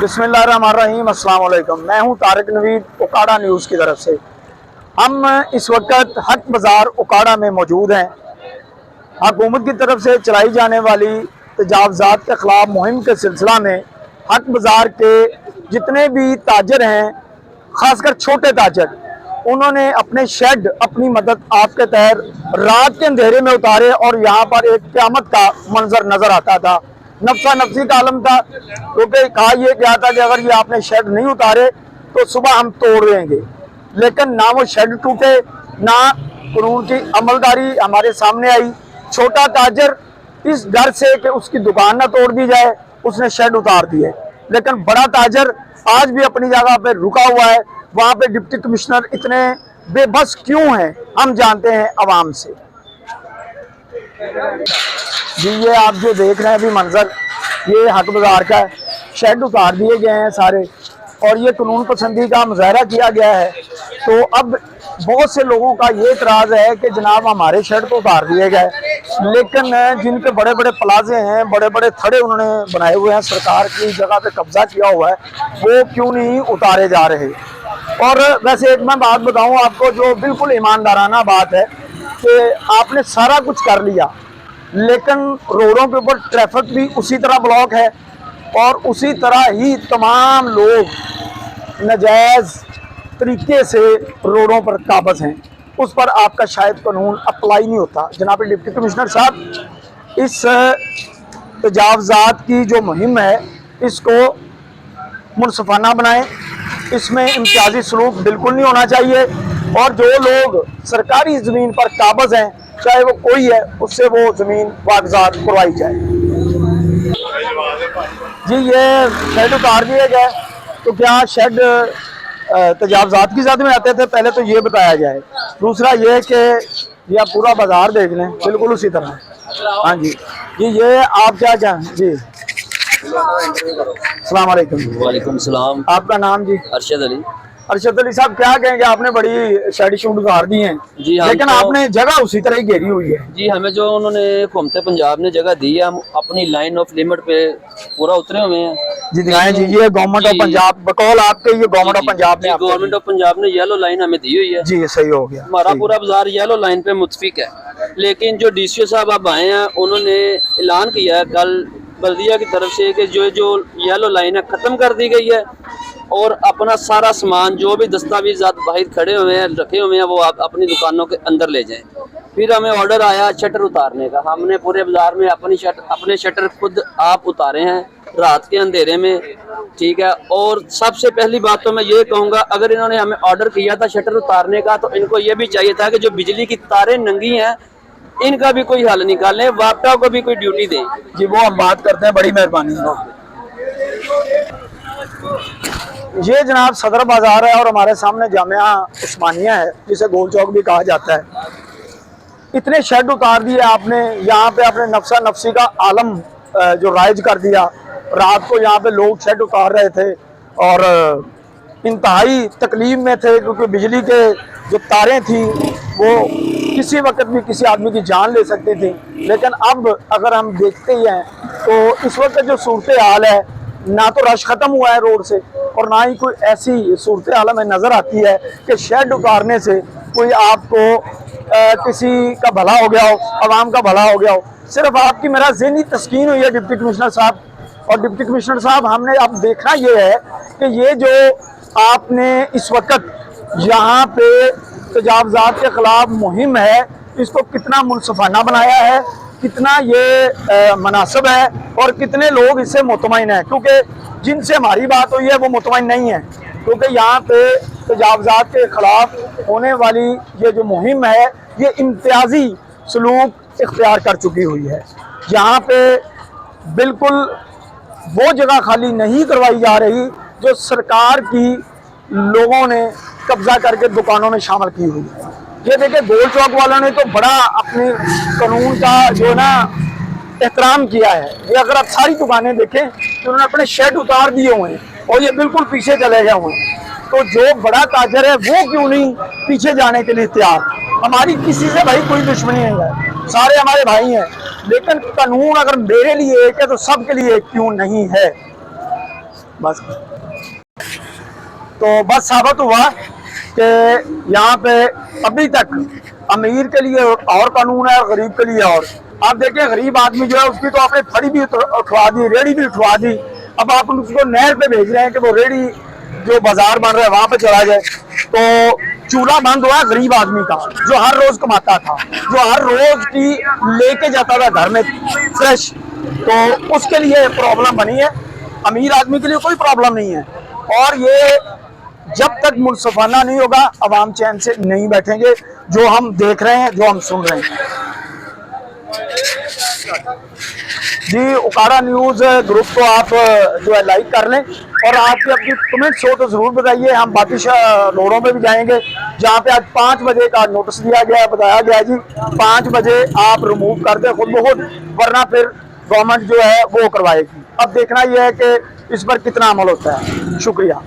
बिस्मिल्लाहिर्रहमानिर्रहीम, अस्सलाम वालेकुम। मैं हूं तारिक नवीद उकाड़ा न्यूज़ की तरफ से। हम इस वक्त हक बाज़ार उकाड़ा में मौजूद हैं। हुकूमत की तरफ से चलाई जाने वाली तजावज़ात के ख़िलाफ़ मुहिम के सिलसिला में हक बाज़ार के जितने भी ताजर हैं, ख़ासकर छोटे ताजर, उन्होंने अपने शेड अपनी मदद आपके तहत रात के अंधेरे में उतारे और यहाँ पर एक क़यामत का मंजर नज़र आता था। नफ्सा नफ्सी का आलम था, क्योंकि कहा यह गया था कि अगर ये आपने शेड नहीं उतारे तो सुबह हम तोड़ देंगे। लेकिन ना वो शेड टूटे, ना कानून की अमलदारी हमारे सामने आई। छोटा ताजर इस डर से कि उसकी दुकान ना तोड़ दी जाए, उसने शेड उतार दिए। लेकिन बड़ा ताजर आज भी अपनी जगह पे रुका हुआ है। वहाँ पे डिप्टी कमिश्नर इतने बेबस क्यों हैं, हम जानते हैं अवाम से। जी, ये आप जो देख रहे हैं अभी मंजर, ये हक बाज़ार का है। शेड उतार दिए गए हैं सारे और ये कानून पसंदी का मुजाहरा किया गया है। तो अब बहुत से लोगों का ये इतराज़ है कि जनाब हमारे शेड तो उतार दिए गए, लेकिन जिनके बड़े बड़े प्लाजे हैं, बड़े बड़े थड़े उन्होंने बनाए हुए हैं, सरकार की जगह पे कब्जा किया हुआ है, वो क्यों नहीं उतारे जा रहे। और वैसे एक मैं बात बताऊं आपको जो बिल्कुल ईमानदाराना बात है कि आपने सारा कुछ कर लिया, लेकिन रोडों के ऊपर ट्रैफिक भी उसी तरह ब्लॉक है और उसी तरह ही तमाम लोग नाजायज़ तरीके से रोडों पर काबज़ हैं। उस पर आपका शायद कानून अप्लाई नहीं होता। जनाब डिप्टी कमिश्नर साहब, इस तजावज़ात की जो मुहिम है इसको मुनसफ़ाना बनाएं। इसमें इम्तियाजी सलूक बिल्कुल नहीं होना चाहिए और जो लोग सरकारी ज़मीन पर काबज़ हैं, चाहे वो कोई है, उससे वो ज़मीन कागज़ात करवाई जाए। जी, ये शेड उतार दिए गए, तो क्या शेड तजावज़ात की ज़द में आते थे? पहले तो ये बताया जाए। दूसरा ये कि ये आप पूरा बाज़ार देख लें, बिल्कुल उसी तरह। हाँ जी, ये आप क्या जान जी। अस्सलाम वालेकुम। वालेकुम सलाम। आपका नाम जी? अरशद अली। अरशद अली साहब, क्या कहेंगे, आपने बड़ी शेड शूट उतार दी हैं जी, लेकिन तो आपने जगह उसी तरह ही घेरी हुई है। जी, हमें जो उन्होंने हुकूमत पंजाब ने जगह दी है, हम अपनी लाइन ऑफ लिमिट पे पूरा उतरे हुए हैं। जी दिखाएं जी, ये गवर्नमेंट ऑफ पंजाब बकौल आपके, ये गवर्नमेंट ऑफ पंजाब ने गवर्नमेंट ऑफ पंजाब ने येलो लाइन हमें दी हुई है। जी, सही हो गया। हमारा पूरा बाजार येलो लाइन पे मुतफिक है। लेकिन जो DCO साहब अब आए हैं, उन्होंने ऐलान किया है कल बल्दिया की तरफ से कि जो येलो लाइन है ख़त्म कर दी गई है और अपना सारा सामान जो भी दस्तावेज़ात बाहर खड़े हुए हैं, रखे हुए हैं, वो आप अपनी दुकानों के अंदर ले जाएं। फिर हमें ऑर्डर आया शटर उतारने का। हमने पूरे बाजार में अपने शटर खुद आप उतारे हैं रात के अंधेरे में, ठीक है। और सबसे पहली बात तो मैं ये कहूँगा, अगर इन्होंने हमें ऑर्डर किया था शटर उतारने का, तो इनको ये भी चाहिए था कि जो बिजली की तारें नंगी हैं, इनका भी कोई हल निकालें, वापटा को भी कोई ड्यूटी दें। जी, वो हम बात करते हैं, बड़ी मेहरबानी। ये जनाब सदर बाजार है और हमारे सामने जामिया उस्मानिया है, जिसे गोल चौक भी कहा जाता है। इतने शेड उतार दिए आपने, यहाँ पे आपने नफ्सा नफ्सी का आलम जो राइज कर दिया। रात को यहाँ पे लोग शेड उतार रहे थे और इंतहाई तकलीफ में थे, क्योंकि बिजली के जो तारें थी वो किसी वक्त भी किसी आदमी की जान ले सकती थी। लेकिन अब अगर हम देखते ही हैं तो इस वक्त जो सूरत हाल है, ना तो रश ख़त्म हुआ है रोड से और ना ही कोई ऐसी सूरत हाल में नज़र आती है कि शेड उतारने से कोई आपको किसी का भला हो गया हो, आवाम का भला हो गया हो। सिर्फ आपकी मेरा ज़हनी तस्कीन हुई है डिप्टी कमिश्नर साहब। और डिप्टी कमिश्नर साहब, हमने अब देखना ये है कि ये जो आपने इस वक्त यहाँ पे तजावज़ात के ख़िलाफ़ मुहिम है, इसको कितना मुनसफ़ाना बनाया है, कितना ये मुनासिब है और कितने लोग इससे मुतमईन हैं। क्योंकि जिनसे हमारी बात हुई है वो मुतमईन नहीं है, क्योंकि यहाँ पे तजावज़ात के ख़िलाफ़ होने वाली ये जो मुहिम है, ये इम्तियाजी सलूक इख्तियार कर चुकी हुई है। यहाँ पे बिल्कुल वो जगह खाली नहीं करवाई जा रही जो सरकार की लोगों ने कब्जा करके दुकानों में शामिल की हुई है। ये देखिए, गोल चौक वालों ने तो बड़ा अपने कानून का जो ना एहतराम किया है। ये अगर आप सारी दुकानें देखें तो उन्होंने अपने शेड उतार दिए हुए हैं और ये बिल्कुल पीछे चले गए हुए हैं। तो जो बड़ा ताजर है वो क्यों नहीं पीछे जाने के लिए तैयार? हमारी किसी से भाई कोई दुश्मनी नहीं है, सारे हमारे भाई हैं, लेकिन कानून अगर मेरे लिए एक है तो सबके लिए क्यों नहीं है? बस तो बस साबित हुआ कि यहाँ पे अभी तक अमीर के लिए और कानून है और गरीब के लिए और। आप देखें गरीब आदमी जो है उसकी तो आपने फड़ी भी उठवा दी, रेड़ी भी उठवा दी, अब आप उसको नहर पे भेज रहे हैं कि वो रेड़ी जो बाजार बन रहा है वहां पे चला जाए। तो चूल्हा बंद हुआ गरीब आदमी का जो हर रोज कमाता था, जो हर रोज की लेके जाता था घर में फ्रेश, तो उसके लिए प्रॉब्लम बनी है। अमीर आदमी के लिए कोई प्रॉब्लम नहीं है। और ये जब तक मुनसफाना नहीं होगा अवाम चैन से नहीं बैठेंगे, जो हम देख रहे हैं, जो हम सुन रहे हैं। जी उकाड़ा न्यूज़ ग्रुप को आप जो है लाइक कर लें और आपकी अपनी कमेंट्स हो तो ज़रूर बताइए। हम बाकी रोडों पे भी जाएंगे जहाँ पे आज 5 बजे का नोटिस दिया गया है, बताया गया जी 5 बजे आप रिमूव कर दें खुद ब खुद, वरना फिर गवर्नमेंट जो है वो करवाएगी। अब देखना यह है कि इस पर कितना अमल होता है। शुक्रिया।